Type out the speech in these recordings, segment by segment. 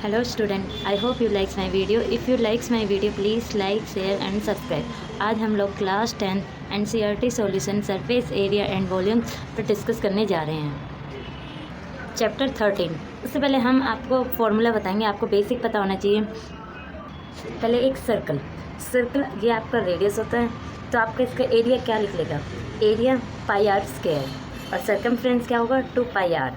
Hello student, I hope you likes my video. If you likes my video, please like, share and subscribe. आज हम लोग class 10 NCERT solution surface area and volume पर discuss करने जा रहे हैं। Chapter 13। उससे पहले हम आपको फॉर्मूला बताएंगे, आपको बेसिक पता होना चाहिए। पहले एक सर्कल ये आपका रेडियस होता है, तो आपका इसका एरिया क्या लिख लेगा, एरिया पाई आर स्क्वायर, और सर्कमफ्रेंस क्या होगा 2 पाई आर।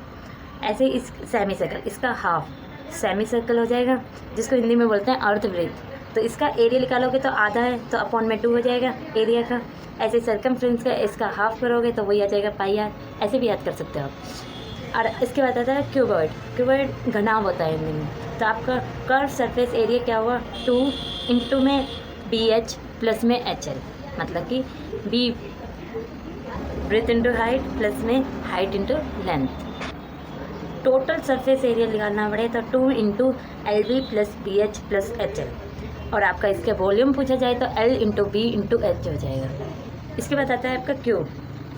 ऐसे इस सेमी सर्कल, इसका हाफ सेमी सर्कल हो जाएगा, जिसको हिंदी में बोलते हैं अर्धवृत्त। तो इसका एरिया निकालोगे तो आधा है, तो अपॉन में 2 हो जाएगा एरिया का। ऐसे सर्कमफ्रेंस का इसका हाफ करोगे तो वही आ जाएगा पाई आर। ऐसे भी याद कर सकते हो आप। और इसके बाद आता है क्यूबॉइड घनाव होता है हिंदी में। तो आपका कर्व सरफेस एरिया क्या हुआ 2 इंटू में BH प्लस में HL, मतलब कि B breadth into height plus में height into length. Total surface area निकालना पड़े तो 2 into LB plus BH plus HL, और आपका इसके वॉल्यूम पूछा जाए तो L into B into H हो जाएगा। इसके बाद आता है आपका क्यूब,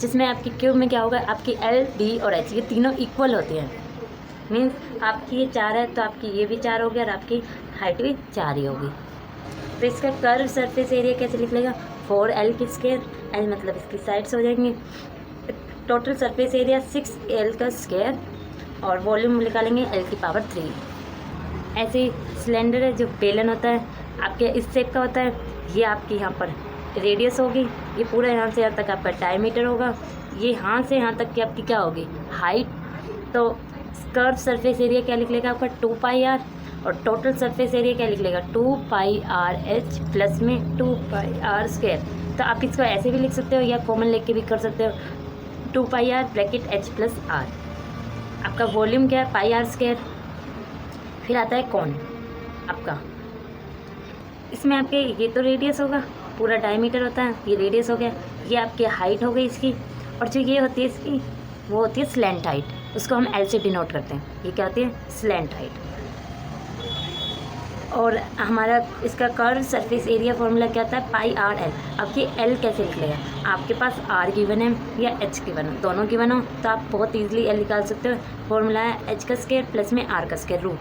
जिसमें आपकी क्यूब में क्या होगा, आपकी L, B और H ये तीनों इक्वल होती हैं। मीन्स आपकी ये 4 है तो आपकी ये भी 4 होगी और आपकी हाइट भी 4 ही होगी। तो इसका कर्व सरफेस एरिया कैसे लिख लेगा, 4L की स्क्वायर, L मतलब इसकी साइड्स हो जाएंगी। टोटल सरफेस एरिया 6L का स्क्वायर, और वॉल्यूम निकालेंगे L की पावर 3। ऐसे सिलेंडर है जो बेलन होता है, आपके इस शेप का होता है। ये आपकी यहाँ पर रेडियस होगी, ये पूरा यहाँ से यहाँ तक आपका डायमीटर होगा, ये यहाँ से यहाँ तक की आपकी क्या होगी हाइट। तो कर्व सरफेस एरिया क्या लिख लेगा आपका 2 पाई आर, और टोटल सरफेस एरिया क्या लिख लेगा 2 पाई आर एच प्लस में 2 पाई आर स्क्वायर। तो आप इसको ऐसे भी लिख सकते हो या कॉमन लेके के भी कर सकते हो, 2 pi r bracket H plus r. आपका वॉल्यूम क्या है पाई आर स्क्वायर। फिर आता है कौन आपका, इसमें आपके ये तो रेडियस होगा, पूरा डायमीटर होता है, ये रेडियस हो गया, ये आपकी हाइट हो गई इसकी, और जो ये होती है इसकी वो होती है स्लैंट हाइट, उसको हम L से डिनोट करते हैं। ये क्या होती है स्लैंट हाइट। और हमारा इसका कर्व सरफेस एरिया फॉर्मूला क्या होता है पाई आर एल। अब ये L कैसे निकलेगा, आपके पास R गिवन है या H गिवन हो, दोनों गिवन हो तो आप बहुत इजीली L निकाल सकते हो। फॉर्मूला है H का स्क्वायर प्लस में R का स्क्वायर रूट।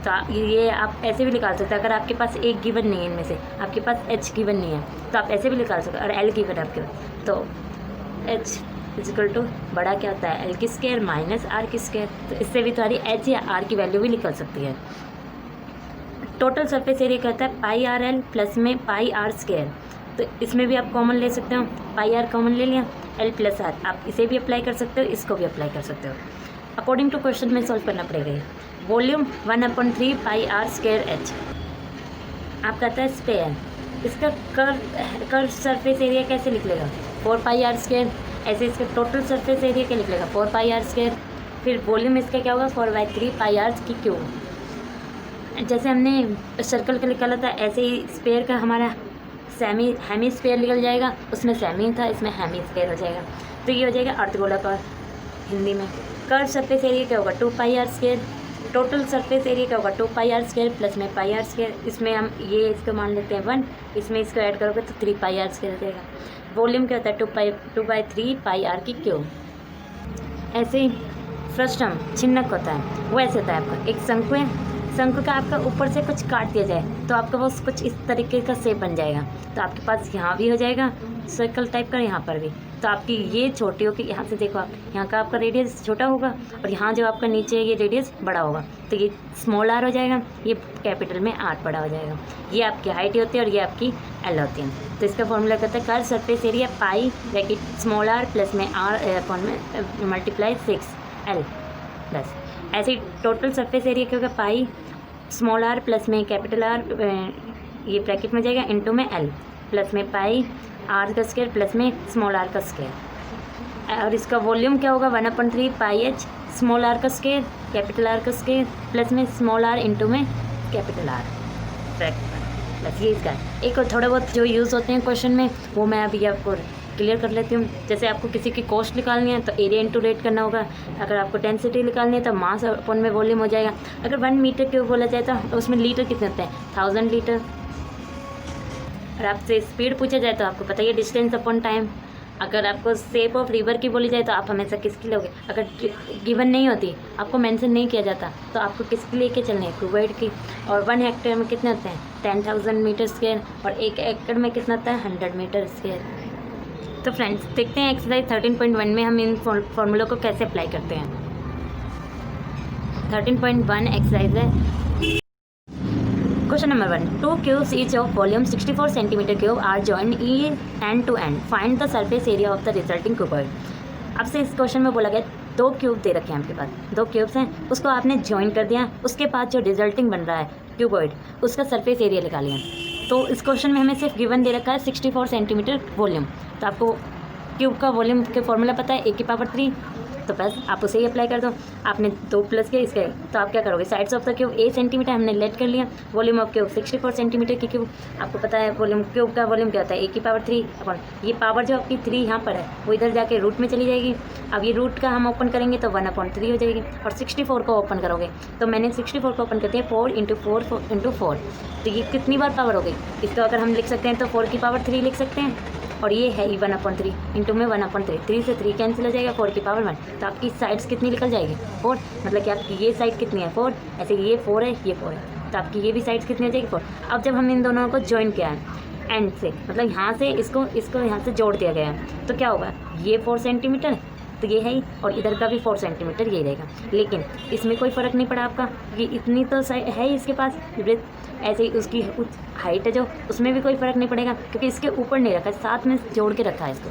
तो ये आप ऐसे भी निकाल सकते हो, अगर आपके पास एक गिवन नहीं है, इनमें से आपके पास H गिवन नहीं है तो आप ऐसे भी निकाल सकते हो, और L गिवन है आपके पास, तो H इजिकल टू बड़ा क्या होता है L की स्क्वायर माइनस R की स्क्वायर। तो इससे भी तुम्हारी H या R की वैल्यू भी निकल सकती है। टोटल सरफेस एरिया कहता है पाई आर एल प्लस में पाई आर स्क्वायर। तो इसमें भी आप कॉमन ले सकते हो, पाई आर कॉमन ले लिया, L प्लस आर आप इसे भी अप्लाई कर सकते हो, इसको भी अप्लाई कर सकते हो। अकॉर्डिंग टू क्वेश्चन में सॉल्व करना पड़ेगा। ये volume 1/3 pi r square H। आप कहता है स्पेयर, इसका कर्व सरफेस एरिया कैसे लिख लेगा 4 पाई आर स्क्वायर। ऐसे इसका टोटल सरफेस एरिया क्या लिख लेगा 4 पाई आर स्क्वायर। फिर वॉल्यूम इसका क्या होगा 4/3 पाई आर की क्यूब। जैसे हमने सर्कल का निकाला था, ऐसे ही स्पेयर का हमारा हेमी स्पेयर निकल जाएगा, उसमें सेमी था, इसमें हेमी स्पेयर हो जाएगा। तो ये हो जाएगा अर्धगोलाकार हिंदी में। कर्व सरफेस एरिया क्या होगा 2 pi r square. Total surface area क्या होगा 2 पाई आर स्क्वायर प्लस में पाई आर स्क्वायर। इसमें हम ये इसको मान लेते हैं 1, इसमें इसको ऐड करोगे तो 3 पाई आर स्क्वायर हो जाएगा। वॉल्यूम क्या होता है 2/3 पाई आर की क्यूब। ऐसे ही फ्रस्टम छिन्नक होता है, वो ऐसे होता है आपका एक शंकु है, शंकु का आपका ऊपर से कुछ काट दिया जाए तो आपका वो कुछ इस तरीके का शेप बन जाएगा। तो आपके पास यहाँ भी हो जाएगा सर्कल टाइप का, यहाँ पर भी। तो आपकी ये छोटी होगी, यहाँ से देखो आप, यहाँ का आपका रेडियस छोटा होगा और यहाँ जो आपका नीचे है ये रेडियस बड़ा होगा, तो ये स्मॉल r हो जाएगा, ये कैपिटल में R बड़ा हो जाएगा। ये आपकी हाइट होती है और ये आपकी L होती है। तो इसका फॉर्मूला कहता है curve surface area pi bracket small r plus में R अपॉन में मल्टीप्लाई 6L प्लस। ऐसे टोटल सरफेस एरिया क्या होगा पाई स्मॉल r प्लस में कैपिटल R, ये ब्रैकेट में जाएगा इनटू में L प्लस में पाई R का स्क्वायर प्लस में स्मॉल r का स्क्वायर। और इसका वॉल्यूम क्या होगा 1/3 पाई H स्मॉल r का स्क्वायर कैपिटल R का स्क्वायर प्लस में स्मॉल r इंटू में कैपिटल R ब्रैकेट प्लस। ये इसका एक और थोड़ा बहुत जो यूज़ होते हैं क्वेश्चन में वो मैं अभी आपको क्लियर कर लेती हूँ। जैसे आपको किसी की कॉस्ट निकालनी है तो एरिया इंटू रेट करना होगा। अगर आपको डेंसिटी निकालनी है तो मास अपॉन में वॉल्यूम हो जाएगा। अगर 1 मीटर क्यूब बोला जाए तो उसमें लीटर कितने होते हैं 1000 लीटर। और आपसे स्पीड पूछा जाए तो आपको पता ही है डिस्टेंस अपॉन टाइम। अगर आपको शेप ऑफ रिवर की बोली जाए तो आप हमेशा किसकी लोगे? अगर गिवन नहीं होती, आपको मेंशन नहीं किया जाता, तो आपको किसकी लेके चलनी है? क्यूबॉइड की। और 1 हेक्टेयर में कितने होते हैं? 10,000 मीटर स्क्वायर। और 1 एकड़ में कितना होता है? 100 मीटर स्क्वायर। तो फ्रेंड्स देखते हैं एक्सरसाइज 13.1 में हम इन फॉर्मूलों को कैसे अप्लाई करते हैं। 13.1 एक्सरसाइज है। Question number 1. Two cubes each of volume 64 cm cube are joined end to end. Find the surface area of the resulting cuboid. आपसे इस क्वेश्चन में बोला गया 2 क्यूब दे रखे हैं आपके पास, 2 क्यूब्स हैं, उसको आपने ज्वाइन कर दिया, उसके बाद जो रिजल्टिंग बन रहा है क्यूबॉइड, उसका सरफेस एरिया निकालिए। तो इस क्वेश्चन में हमें सिर्फ गिवन दे रखा है 64 सेंटीमीटर वॉल्यूम। तो आपको क्यूब का वॉल्यूम के फॉर्मूला पता है, A⁻3, तो बस आप उसे ही अप्लाई कर दो। आपने 2 प्लस किया इसके, तो आप क्या करोगे? Sides of the cube A centimetre हमने लेट कर लिया, वॉल्यूम ऑफ क्यूब 64 सेंटीमीटर की क्यूब। आपको पता है वॉल्यूम क्यूब का वॉल्यूम क्या होता है? A⁻3 अपॉन ये पावर जो आपकी 3 यहाँ पर है वो इधर जाके रूट में चली जाएगी। अब ये रूट का हम ओपन करेंगे तो 1/3 हो जाएगी। और 64 को ओपन करोगे तो मैंने 64 को ओपन कर दिया 4 × 4 तो ये कितनी बार पावर हो गई? इसको अगर हम लिख सकते हैं तो 4 की पावर 3 लिख सकते हैं। और ये है 1/3 इंटू में 1/3, 3 से 3 कैंसिल हो जाएगा, 4 की पावर 1। तो आपकी साइड्स कितनी निकल जाएगी? 4। मतलब कि आपकी ये साइड कितनी है? 4। ऐसे ये 4 है, ये 4 है, तो आपकी ये भी साइड्स कितनी हो जाएगी? 4। अब जब हम इन दोनों को ज्वाइन किया है एंड से, मतलब यहाँ से इसको यहाँ से जोड़ दिया गया है, तो क्या होगा? ये 4 सेंटीमीटर तो ये है ही, और इधर का भी 4 सेंटीमीटर ये रहेगा। लेकिन इसमें कोई फ़र्क नहीं पड़ा आपका, ये इतनी तो है ही इसके पास ब्रेथ, ऐसे ही उसकी हाइट है जो, उसमें भी कोई फ़र्क नहीं पड़ेगा क्योंकि इसके ऊपर नहीं रखा है, साथ में जोड़ के रखा है इसको।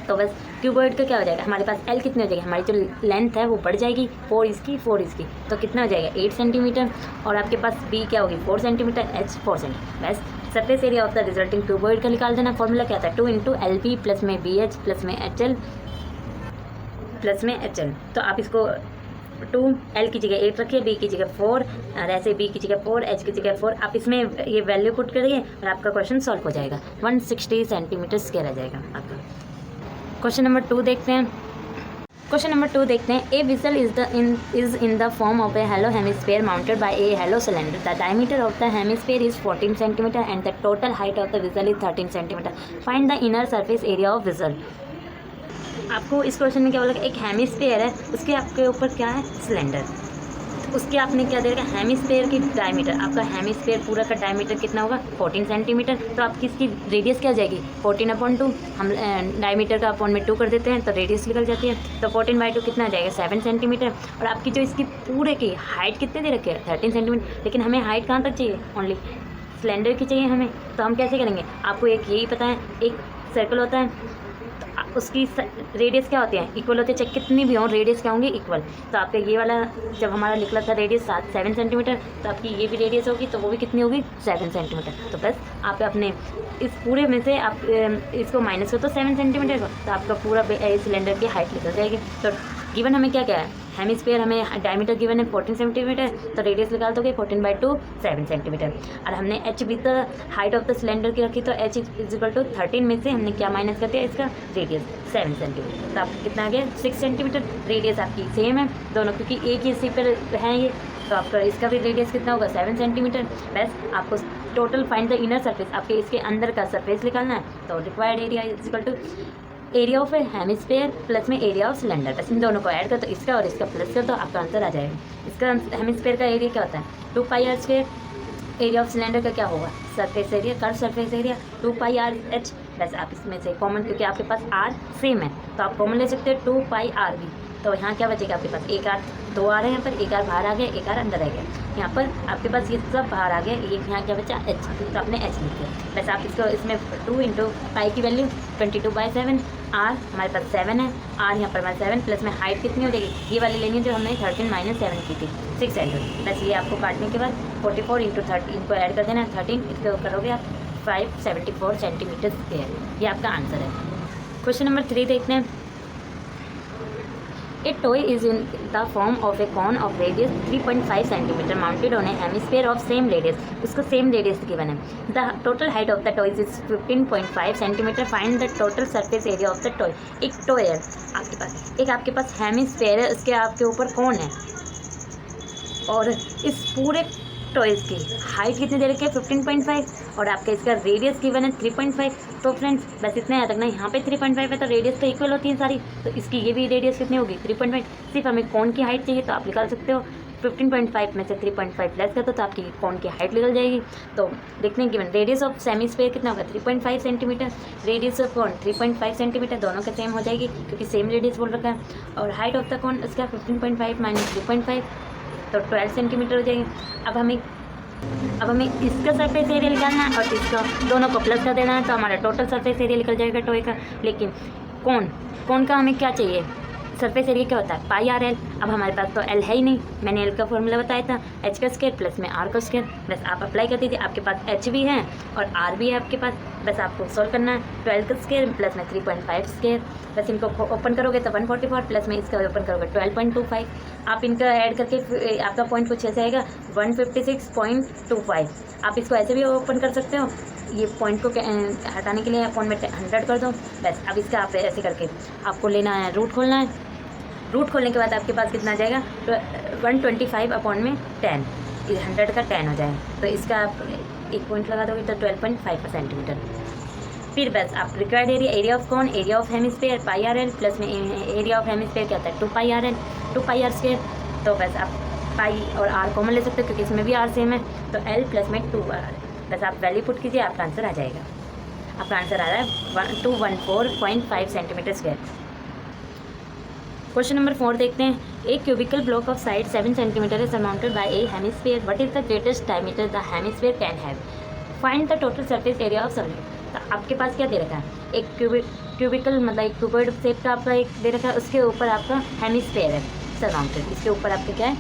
तो बस क्यूबॉइड का क्या हो जाएगा? हमारे पास L कितनी हो जाएगी? हमारी जो लेंथ है वो बढ़ जाएगी, 4 इसकी 4 इसकी, तो कितना हो जाएगा? 8 सेंटीमीटर। और आपके पास B क्या होगी? 4 सेंटीमीटर, H 4 सेंटीमीटर। बस surface area of the resulting cuboid का निकाल देना। फॉर्मूला क्या था? 2 × LB प्लस में BH प्लस में HL प्लस में HL। तो आप इसको 2 L की जगह 8 रखिए, B की जगह 4, और ऐसे B की जगह 4, H की जगह 4। आप इसमें ये वैल्यू पुट करिए और आपका क्वेश्चन सॉल्व हो जाएगा। 160 सेंटीमीटर स्क्वायर आ जाएगा आपका। क्वेश्चन नंबर 2 देखते हैं। क्वेश्चन नंबर 2 देखते हैं। A whistle is in the form of a hollow hemisphere mounted by a hollow cylinder. The diameter of the hemisphere is 14 centimetre and the total height of the whistle is 13 centimetre. Find the inner surface area of whistle. आपको इस question में क्या बोला? एक hemisphere है, उसके आपके ऊपर क्या है? सिलेंडर। तो उसके आपने क्या दे रखा? हेमिस्फीयर की डायमीटर। आपका हेमिस्फीयर पूरा का डायमीटर कितना होगा? 14 सेंटीमीटर। तो आपकी इसकी रेडियस क्या हो जाएगी? 14/2। हम डायमीटर का अपॉन में 2 कर देते हैं तो रेडियस निकल जाती है। तो 14/2 कितना आ जाएगा? 7 सेंटीमीटर। और आपकी जो इसकी पूरे की हाइट कितने दे रखी है? 13 सेंटीमीटर। लेकिन हमें हाइट कहाँ तक चाहिए? ओनली सिलेंडर की चाहिए हमें। तो हम कैसे करेंगे? आपको एक यही पता है, एक सर्कल होता है, उसकी रेडियस क्या होती है? इक्वल होती है, चाहे कितनी भी हो रेडियस क्या होंगी? इक्वल। तो आपका ये वाला जब हमारा निकला था रेडियस 7 सेंटीमीटर, तो आपकी ये भी रेडियस होगी, तो वो भी कितनी होगी? 7 सेंटीमीटर। तो बस आप अपने इस पूरे में से आप इसको माइनस करो तो 7 सेंटीमीटर को, तो आपका पूरा सिलेंडर की हाइट निकल जाएगी। तो गिवन हमें क्या क्या है? हेमिस्फीयर हमें डायमीटर गिवन है 14 सेंटीमीटर, तो रेडियस निकाल दोगे 14/2 7 सेंटीमीटर। और हमने H भी तो हाइट ऑफ द सिलेंडर की रखी, तो H = 13 में से हमने क्या माइनस कर दिया? इसका रेडियस 7 सेंटीमीटर। तो आपको कितना आ गया? 6 सेंटीमीटर। रेडियस आपकी सेम है दोनों, क्योंकि एक ही इसी पर है ये, तो आपका इसका भी रेडियस कितना होगा? 7 सेंटीमीटर। बस आपको total find the inner surface, आपके इसके अंदर का सरफेस निकालना है। तो required area = area of A hemisphere plus में एरिया ऑफ सिलेंडर। बस इन दोनों को ऐड कर तो इसका और इसका प्लस कर तो आपका आंसर आ जाएगा। इसका हेमिस्फीयर का एरिया क्या होता है? 2πr²। एरिया ऑफ सिलेंडर का क्या होगा? Surface area, curve surface area 2πrh। बस आप इसमें से कॉमन, क्योंकि आपके पास r सेम है तो आप कॉमन ले सकते हैं 2πr भी। तो यहाँ क्या बचेगा आपके पास? एक r, 2 r है यहाँ पर, एक r बाहर आ गया, एक r अंदर आ गया। यहाँ पर आपके पास ये सब बाहर आ गया, एक यहाँ क्या बचा? h, तो आपने h लिख दिया। बस आप इसको इसमें 2 × पाई की वैल्यू 22/7, r हमारे पास 7 है, r यहाँ पर हमारे 7 प्लस में हाइट कितनी हो जाएगी? ये वाली लेनी है जो हमने 13 - 7 की थी, 6 सेंटीमीटर। बस ये आपको काटने के बाद 44 × 13 को ऐड कर देना है 13, इसको करोगे आप 574 सेंटीमीटर स्क्वायर। ये आपका आंसर है। क्वेश्चन नंबर 3 देखते हैं। A toy is in the form of a cone of radius 3.5 cm mounted on a hemisphere of same radius. उसको same radius given है. The total height of the toy is 15.5 cm. Find the total surface area of the toy. एक toy है आपके पास, एक आपके पास hemisphere है, उसके आपके ऊपर कौन है, और इस पूरे टॉयज़ की हाइट कितनी दे रखी है? 15.5, और आपका इसका रेडियस गिवन है 3.5। तो फ्रेंड्स बस इतना याद रखना, यहाँ पे 3.5 है तो रेडियस तो इक्वल होती है सारी, तो इसकी ये भी रेडियस कितनी होगी 3.5। सिर्फ हमें कोन की हाइट चाहिए तो आप निकाल सकते हो 15.5 में से 3.5 लेस कर दो तो आपकी कोन की हाइट निकल जाएगी। तो देखने की रेडियस ऑफ सेमी स्फीयर कितना होगा 3.5 centimetre, radius of cone 3.5 centimetre, दोनों का सेम हो जाएगी क्योंकि सेम रेडियस बोल रखा है। और हाइट ऑफ द कोन उसका 15.5 माइनस 3.5 तो 12 सेंटीमीटर हो जाएगी। अब हमें इसका सरफेस एरिया निकालना है और इसका दोनों को प्लस कर देना है तो हमारा टोटल सरफेस एरिया निकल जाएगा टोए का। लेकिन कोन का हमें क्या चाहिए, सरफेस एरिया क्या होता है पाई आर एल। अब हमारे पास तो एल है ही नहीं, मैंने एल का फॉर्मूला बताया था एच का स्क्वायर प्लस में आर का स्क्वायर, बस आप अप्लाई कर दीजिए। आपके पास एच भी है और आर भी है आपके पास, बस आपको सोल्व करना है 12 का स्क्वायर प्लस में 3.5 स्क्वायर, बस इनको ओपन करोगे तो 144 प्लस में इसका ओपन करोगे 12.25, आप इनका ऐड करके आपका पॉइंट कुछ ऐसे आएगा 156.25। आप इसको ऐसे भी ओपन कर सकते हो, ये पॉइंट को हटाने के लिए अपॉन में 100 कर दो बस। अब इसका आप ऐसे करके आपको लेना है रूट खोलना है, रूट खोलने के बाद आपके पास कितना आ जाएगा 125 अपॉन में 10, 100 का 10 हो जाएगा। तो इसका आप एक पॉइंट लगा दोगे तो 12.5 सेंटीमीटर। फिर बस आप रिक्वायर्ड एरिया ऑफ कौन, area of hemisphere pi r l plus में एरिया ऑफ हेमिस्फीयर क्या होता है 2 pi r l 2 pi r square. तो बस आप पाई और आर कॉमन ले सकते हो क्योंकि इसमें भी आर सेम है, तो एल प्लस में 2 आर, बस आप वैल्यू पुट कीजिए आपका आंसर आ जाएगा। आपका आंसर आ रहा है 214.5 सेंटीमीटर स्क्वायर। क्वेश्चन नंबर 4 देखते हैं। A cubical block of side 7 centimetre is surrounded by a hemisphere, what is the greatest diameter the hemisphere can have, find the total surface area of solid. तो आपके पास क्या दे रखा है, एक cubicle मतलब एक क्यूबॉइड शेप का आपका एक दे रखा है, उसके ऊपर आपका हेमिस्फीयर है सराउंडेड, इसके ऊपर आपका क्या है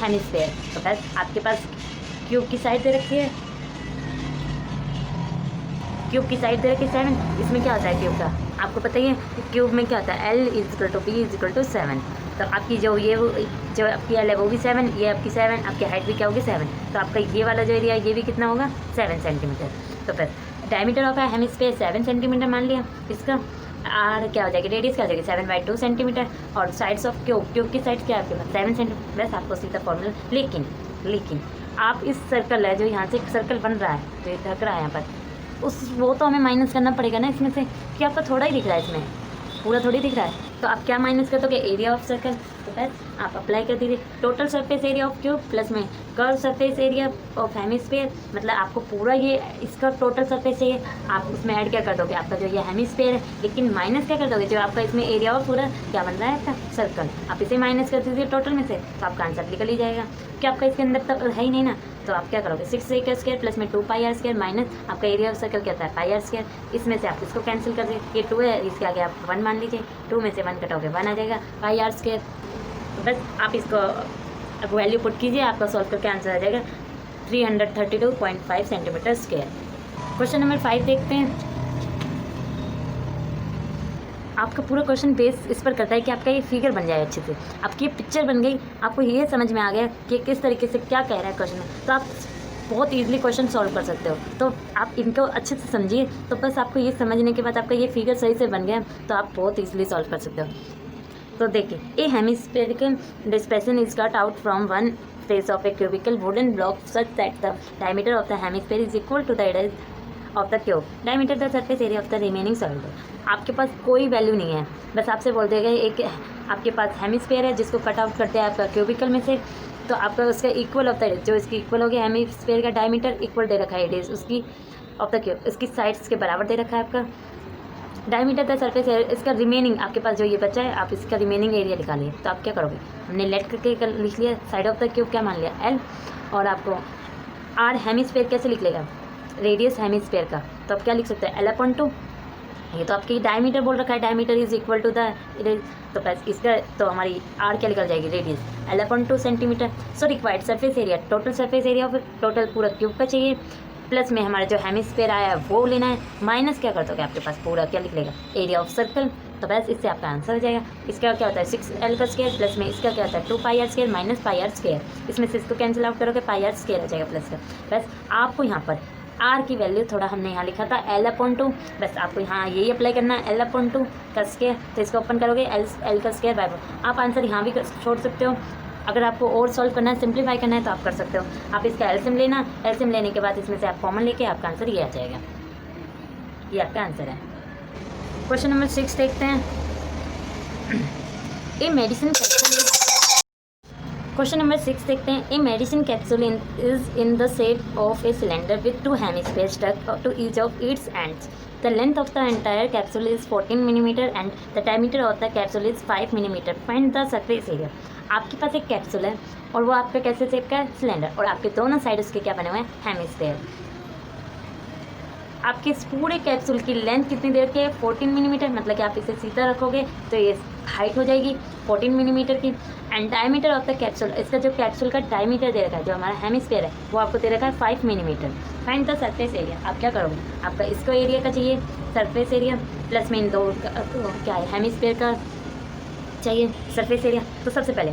हेमिस्फीयर। तो बस आपके पास क्यूब की साइड दे रखी है, क्यूब की साइड दे रखी है 7, इसमें क्या होता है क्यूब का आपको पता ही है, क्यूब में क्या होता है L = B = 7। तो आपकी जो आपकी L है वो भी 7, ये आपकी 7, आपकी हाइट भी क्या होगी 7, तो आपका ये वाला जो एरिया है ये भी कितना होगा 7 सेंटीमीटर। तो फिर डायमीटर ऑफ है हेमिस्फीयर 7 सेंटीमीटर मान लिया, इसका आर क्या हो जाएगी रेडियस क्या हो जाएगी 7/2 सेंटीमीटर, और साइड्स ऑफ क्यूब की साइड क्या है आपके पास 7 सेंटीमीटर। बस आपको सीधा फॉर्मूला, लेकिन आप इस सर्कल है जो यहाँ से एक सर्कल बन रहा है जो ढक रहा है यहाँ पर, वो तो हमें माइनस करना पड़ेगा ना इसमें से, कि आपका थोड़ा ही दिख रहा है, इसमें पूरा थोड़ी दिख रहा है। तो आप क्या माइनस कर दोगे एरिया ऑफ सर्कल, तो बस आप अप्लाई कर दीजिए total surface area of cube plus में curve surface area of hemisphere, मतलब आपको पूरा ये इसका टोटल सरफेस चाहिए, आप उसमें ऐड क्या कर दोगे आपका जो ये हेमिस्फीयर है, लेकिन माइनस क्या कर दोगे जो आपका इसमें एरिया ऑफ पूरा क्या बन रहा है आपका सर्कल, आप इसे माइनस कर दीजिए टोटल में से, तो आपका आंसर निकल ही जाएगा। क्या आपका इसके अंदर तक है ही नहीं ना, तो आप क्या करोगे 6a का स्क्वायर प्लस में 2 पाई आर स्क्वायर माइनस आपका एरिया ऑफ सर्कल क्या होता है पाई आर स्क्वायर, इसमें से आप इसको कैंसिल कर दीजिए, ये 2 है इसके आगे आप 1 मान लीजिए, 2 में से 1 कटोगे 1 आ जाएगा पाई आर स्क्वायर। तो बस आप इसको अब वैल्यू पुट कीजिए, आपका सॉल्व करके आंसर आ जाएगा 332.5 सेंटीमीटर स्क्वायर। क्वेश्चन नंबर 5 देखते हैं। आपका पूरा क्वेश्चन बेस इस पर करता है कि आपका ये फिगर बन जाए अच्छे से, आपकी ये पिक्चर बन गई, आपको ये समझ में आ गया कि किस तरीके से क्या कह रहा है क्वेश्चन में, तो आप बहुत ईजिली क्वेश्चन सॉल्व कर सकते हो। तो आप इनको अच्छे से समझिए, तो बस आपको ये समझने के बाद आपका ये फिगर सही से बन गया तो आप बहुत ईजिली सॉल्व कर सकते हो। तो देखिए, a hemispherical depression is cut out from one face of a cubical wooden block such that the diameter of the hemisphere is equal to the area of the cube, diameter the surface area of the remaining solid. आपके पास कोई value नहीं है, बस आपसे बोल देगा एक आपके पास हेमिस्फेयर है जिसको कट आउट करते हैं आपका क्यूबिकल में से, तो आपका उसका इक्वल ऑफ द जो इसकी इक्वल हो गया हेमिस्फेयर का डायमीटर इक्वल दे रखा है एरिया उसकी ऑफ द क्यूब, इसकी साइड्स के बराबर दे रखा है आपका डायमीटर द सरफेस एरिया, इसका रिमेनिंग आपके पास जो ये बचा है आप इसका रिमेनिंग एरिया निकालिए। तो आप क्या करोगे, हमने लेट करके लिख लिया, साइड ऑफ द क्यूब क्या मान लिया L, और आपको आर हेमिस्फेयर कैसे लिख लेगा रेडियस हेमिस्फेयर का, तो आप क्या लिख सकते हैं L/2, ये तो आपकी डायमीटर बोल रखा है, diameter is equal to the, तो बस इसका तो हमारी आर क्या निकल जाएगी radius L/2 centimetre. So required surface area total surface area of total पूरा क्यूब का चाहिए, प्लस में हमारा जो हेमिस्फेयर आया है वो लेना है, माइनस क्या कर दोगे आपके पास पूरा क्या निकलेगा एरिया ऑफ सर्कल, तो बस इससे आपका आंसर हो जाएगा। इसका क्या होता है 6L का स्क्वायर प्लस में इसका क्या होता है 2 pi r square minus pi r square, इसमें से इसको कैंसिल आउट करोगे पाई आर स्क्वायर हो जाएगा प्लस का। बस आपको यहाँ पर आर की वैल्यू थोड़ा हमने यहाँ लिखा था L/2, बस आपको यहाँ यही अप्लाई करना है L/2 का स्क्वायर, तो इसको ओपन करोगे L का स्क्वायर बाय, आप आंसर यहाँ भी छोड़ सकते हो। अगर आपको और सॉल्व करना है सिंप्लीफाई करना है तो आप कर सकते हो, आप इसका एलसीएम लेना, एलसीएम लेने के बाद इसमें से आप कॉमन लेके आपका आंसर ये आ जाएगा, ये आपका आंसर है। क्वेश्चन नंबर 6 देखते हैं। A medicine capsule question number 6 देखते हैं। A medicine capsule is in the shape of a cylinder with 2 hemisphere stuck to each of its ends. The length of the entire capsule is 14 millimetre and the diameter of the capsule is 5 millimetre. Find the surface area. आपके पास एक capsule है और वो आपका कैसे shape का है, सिलेंडर, और आपके दोनों साइड उसके क्या बने हुए हैं, हेमिस्फीयर। आपके इस पूरे कैप्सूल की लेंथ कितनी देर की है, 14 मिलीमीटर, मतलब कि आप इसे सीधा रखोगे तो ये हाइट हो जाएगी 14 मिलीमीटर की। And diameter of the capsule, इसका जो कैप्सूल का डायमीटर दे रखा है, जो हमारा हेमिस्फीयर है, वो आपको दे रखा है 5 millimetre. Find the surface area. आप क्या करोगे, आपका इसको एरिया का चाहिए सरफेस एरिया, प्लस में इन दो क्या है, हेमिस्फीयर का चाहिए सरफेस एरिया। तो सबसे पहले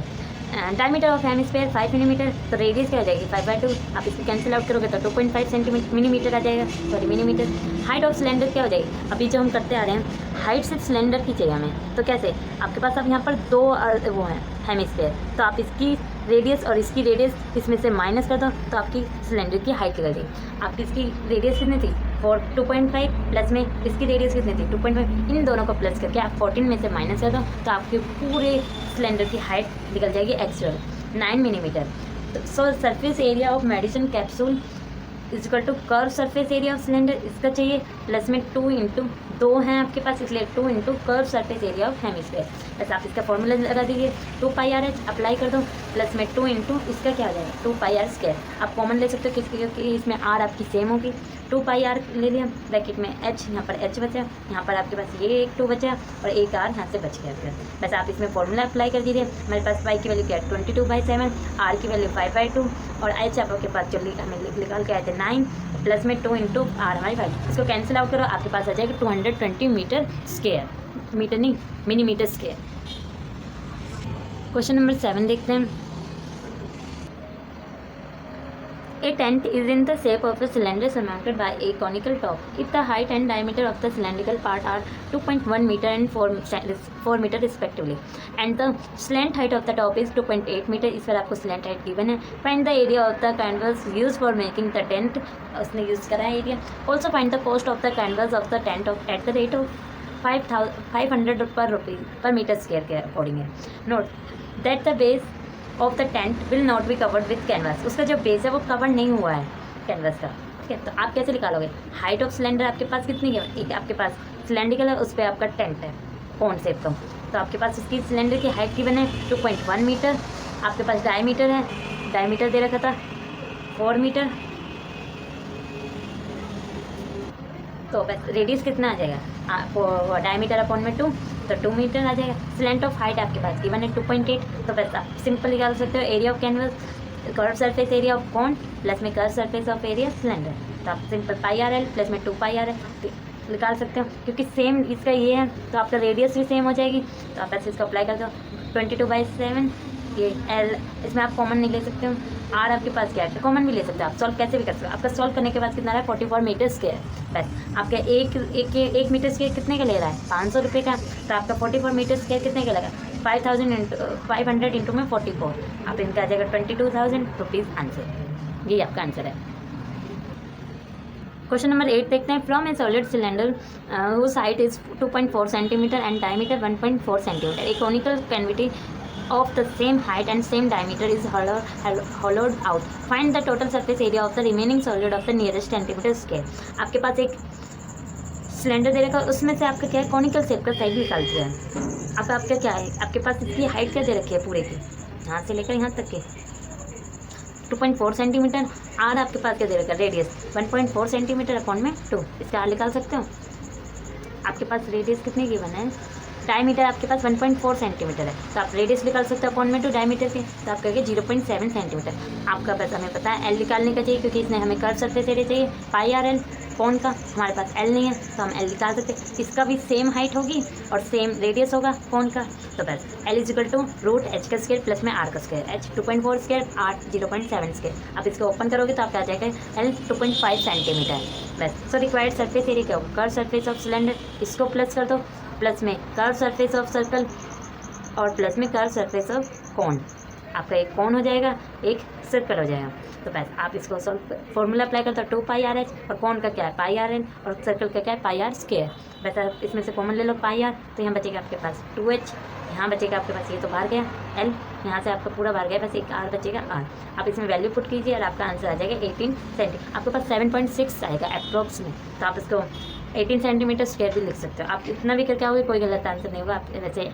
डायमीटर ऑफ हेमिस्फीयर 5 मिलीमीटर, तो रेडियस क्या हो जाएगी 5/2। आप इसको कैंसिल आउट करोगे तो 2.5 मिलीमीटर आ जाएगा, sorry millimetre. Height of cylinder क्या हो जाएगी, अभी जो हम करते आ रहे हैं हाइट सिर्फ सिलेंडर की चाहिए हमें, तो कैसे, आपके पास अब यहाँ पर 2 वो हैं हेमिस्फीयर, तो आप इसकी रेडियस और इसकी रेडियस इसमें से माइनस कर दो तो आपकी सिलेंडर की हाइट निकल जाएगी। आपकी इसकी रेडियस कितनी थी 2.5, प्लस में इसकी रेडियस कितनी थी 2.5, इन दोनों को प्लस करके आप 14 में से माइनस कर दो तो आपके पूरे सिलेंडर की हाइट निकल जाएगी actual 9 millimetre. So surface area of medicine capsule is equal to curve surface area of cylinder, इसका चाहिए प्लस में 2 हैं आपके पास, इसलिए 2 into curve surface area of hemisphere. बस आप इसका फॉर्मूला लगा दीजिए 2πr/h अप्लाई कर दो, प्लस में 2 इंटू इसका क्या आ जाएगा 2πr²। आप कॉमन ले सकते हो क्योंकि इसमें r आपकी सेम होगी। 2πr ले लिया, ब्रैकेट में h, यहाँ पर h बचा, यहाँ पर आपके पास ये एक 2 बचा और एक r यहाँ से बच गया फिर। बस आप इसमें फॉर्मूला अप्लाई कर दीजिए। हमारे पास y की वैल्यू क्या है 22/7, r की वैल्यू 5/2 और h आपके पास जो हमें निकाल के आए थे 9, प्लस में 2 इंटू r हमारी 5। इसको कैंसिल आउट करो, आपके पास आ जाएगा 220 मीटर स्क्वायर, मीटर नहीं मिलीमीटर स्क्वायर। क्वेश्चन नंबर 7 देखते हैं। A tent is in the shape of a cylinder surmounted by a conical top. If the height and diameter of the cylindrical part are 2.1 meter and 4 meter respectively, and the slant height of the top is 2.8 meter, इस पर आपको slant height given है। Find the area of the canvas used for making the tent, उसने use करा है area. Also find the cost of the canvas of the tent at the rate of 500 per meter square के according है। Note that the base of the tent will not be covered with canvas, उसका जो base है वो cover नहीं हुआ है canvas का, ठीक है। तो आप कैसे निकालोगे, हाइट ऑफ सिलेंडर आपके पास कितनी है, एक आपके पास सिलेंड्रिकल है, उस पर आपका टेंट है कोन शेप का, तो आपके पास उसकी सिलेंडर की हाइट की बने 2.1 मीटर, आपके पास डायमीटर है, डायमीटर दे रखा था 4 मीटर, तो बस रेडियस कितना आ जाएगा आपको डायमीटर अपॉन में 2, तो 2 मीटर आ जाएगा। स्लेंट ऑफ हाइट आपके पास गिवन है 2.8, तो बस आप सिंपल निकाल सकते हो area of canvas, curve surface area of cone plus में curve surface of area cylinder, तो आप सिंपल πr/l प्लस में 2πr निकाल सकते हो, क्योंकि सेम इसका ये है तो आपका रेडियस भी सेम हो जाएगी। तो आप ऐसे इसको अप्लाई कर दो 22/7, ये l, इसमें आप कॉमन नहीं ले सकते हो, r आपके पास क्या है कॉमन भी ले सकते हो, आप सॉल्व कैसे भी कर सकते हो। आपका सॉल्व करने के बाद कितना रहा है 44 मीटर स्क्वायर, बस आपका एक मीटर स्क्वायर कितने का ले रहा है 500 रुपये का, तो आपका 44 मीटर स्क्वायर कितने का लगा 500 इंटू में 44, आप इनका आ जाएगा 22,000 रुपीज़ आंसर, ये आपका आंसर है। क्वेश्चन नंबर 8 देखते हैं। From A solid cylinder whose height is 2.4 cm and diameter 1.4 cm, a conical cavity of the same height and same diameter is hollowed out. Find the total surface area of the remaining solid of the nearest centimeter square. आपके पास एक cylinder दे रखा है, उसमें से आपका क्या है कॉनिकल शेप का साइड निकाल दिया है। अब आपका क्या है, आपके पास इसकी हाइट क्या दे रखी है पूरे की, यहाँ से लेकर यहाँ तक के 2.4 सेंटीमीटर, आर आपके पास क्या दे रखा है रेडियस 1.4 सेंटीमीटर अपॉन में 2, इसका आर निकाल सकते हो। आपके पास रेडियस कितने की बना है, डायमीटर आपके पास 1.4 सेंटीमीटर है, तो आप रेडियस निकाल सकते हो अपॉन में 2 डायमीटर के, तो आप कहेंगे 0.7 सेंटीमीटर। आपका बस हमें पता है एल निकालने का चाहिए, क्योंकि इसमें हमें कर्व सरफेस एरिया चाहिए πr/l, कौन का हमारे पास एल नहीं है तो हम एल निकाल सकते हैं। इसका भी सेम हाइट होगी और सेम रेडियस होगा कौन का, तो बस एल इजिकल टू √h का स्क्वायर प्लस में आर का square, h 2.4 square, r 0.7 square. आप इसको ओपन करोगे तो आपका आ जाएगा एल 2.5 सेंटीमीटर बस। सो रिक्वायर्ड सरफेस एरिया क्या हो, कर्व सरफेस ऑफ सिलेंडर, इसको प्लस कर दो, प्लस में कर्व सरफेस ऑफ सर्कल और प्लस में कर्व सरफेस ऑफ कोन, आपका एक कोन हो जाएगा, एक सर्कल हो जाएगा। तो बस आप इसको फॉर्मूला अप्लाई करते हो 2 पाई आर एच, और कोन का क्या है पाई आर एन, और सर्कल का क्या है पाई आर स्क्वायर। बस आप इसमें से कॉमन ले लो पाई आर, तो यहाँ बचेगा आपके पास 2h, यहाँ बचेगा आपके पास, ये तो बाहर गया l, यहाँ से आपका पूरा बाहर गया, बस एक r बचेगा r। आप इसमें वैल्यू पुट कीजिए और आपका आंसर आ जाएगा 18 सेंटीमीटर। आपके पास 7.6 आएगा अप्रॉक्स में, तो आप इसको 18 सेंटीमीटर स्क्वायर भी लिख सकते हो। आप इतना भी करके आओगे कोई गलत आंसर नहीं होगा, आप वैसे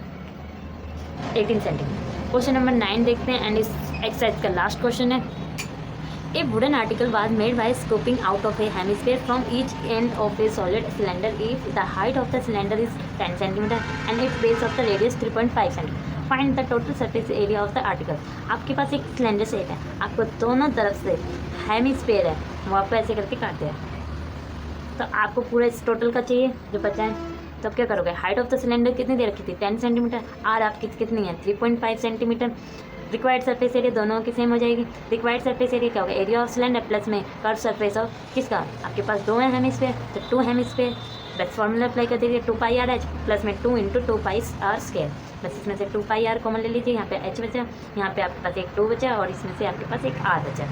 18 सेंटीमीटर। क्वेश्चन नंबर 9 देखते हैं, एंड इस एक्सरसाइज का लास्ट क्वेश्चन है। A wooden article was made by scooping out of a hemisphere from each end of a solid cylinder if the height of the cylinder is 10 cm and its base of the radius 3.5 cm. Find the total surface area of the article. आपके पास एक cylinder shape है, आपको दोनों तरफ से hemisphere है, वो आपको ऐसे करके काटते हैं। तो आपको पूरा इस टोटल का चाहिए जो बचा है, तो अब क्या करोगे? हाइट ऑफ द सिलेंडर कितनी दे रखी थी? 10 सेंटीमीटर। आर आपकी कितनी है? 3.5 सेंटीमीटर। रिक्वायर्ड सरफेस एरिया दोनों की सेम हो जाएगी। रिक्वायर्ड सरफेस एरिया क्या होगा? एरिया ऑफ सिलेंडर प्लस में कर्व सरफेस ऑफ किसका? आपके पास 2 है हेमिस्फीयर, तो 2 हेमिस्फीयर। बस फॉर्मूला अप्लाई कर दीजिए 2 पाई आर एच प्लस में 2 × 2 पाई आर स्क्वायर। बस इसमें से 2 पाई आर कॉमन ले लीजिए, यहाँ पे एच बचा, यहाँ पे आपके पास एक 2 बचा और इसमें से आपके पास एक आर बचा।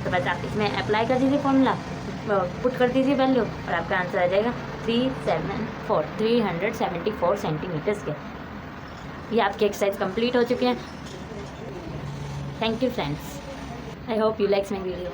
तो बस आप इसमें अप्लाई कर दीजिए फॉर्मूला, पुट कर दीजिए वैल्यू, और आपका आंसर आ जाएगा 374 सेंटीमीटर्स के। ये आपकी एक्सरसाइज कंप्लीट हो चुकी है। Thank you friends. I hope you liked my video.